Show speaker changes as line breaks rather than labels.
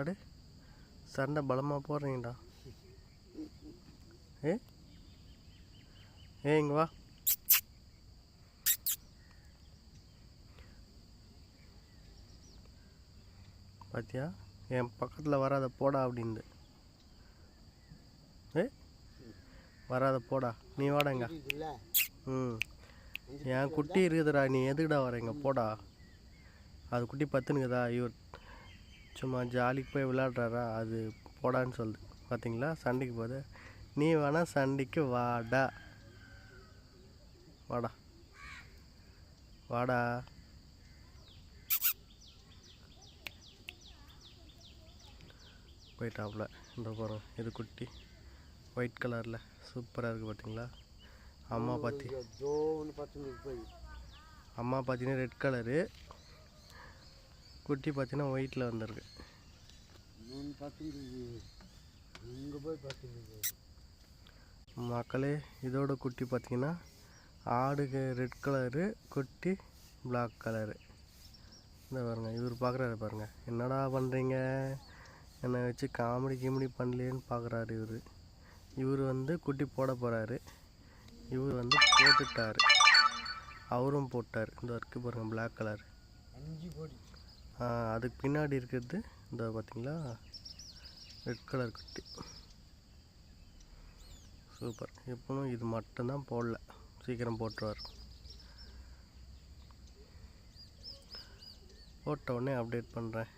அடு சண்டை பலமாக போடுறீங்கடா. இங்கே வா. பார்த்தியா, என் பக்கத்தில் வராத போடா அப்படின்னு. வராத போடா, நீ வாடங்க. என் குட்டி இருக்குதுடா, நீ எதுக்குடா வரீங்க போடா. அது குட்டி பத்துனுக்குதா, இவர் சும்மா ஜாலிக்கு போய் விளையாடுறாரா, அது போடான்னு சொல்லுது. பார்த்தீங்களா, சண்டைக்கு போகுது. நீ வேணா சண்டைக்கு வாடா, வாடா வாடா. போயிட்டாப்புல. இந்த போகிறோம், இது குட்டி ஒயிட் கலரில் சூப்பராக இருக்குது. பார்த்தீங்களா, அம்மா பார்த்தீங்கன்னா ரெட் கலரு, குட்டி பார்த்தீங்கன்னா ஒயிட்டில் வந்துருக்கு. மக்களே, இதோட குட்டி பார்த்தீங்கன்னா ஆடுக்கு ரெட் கலரு, குட்டி பிளாக் கலரு. இந்த பாருங்க, இவர் பார்க்குறாரு பாருங்க, என்னடா பண்ணுறீங்க, என்னை வச்சு காமெடி பண்ணலேன்னு பார்க்குறாரு. இவர் வந்து குட்டி போட போகிறாரு. இவர் வந்து போட்டுட்டார், அவரும் போட்டார். இந்த வரைக்கும் பாருங்கள், பிளாக் கலர். அதுக்கு பின்னாடி இருக்கிறது இந்த பார்த்தீங்களா, ரெட் கலர் குட்டி. சூப்பர். இப்போவும் இது மட்டும்தான் போடல, சீக்கிரம் போட்டுருவார். போட்ட உடனே அப்டேட் பண்ணுறேன்.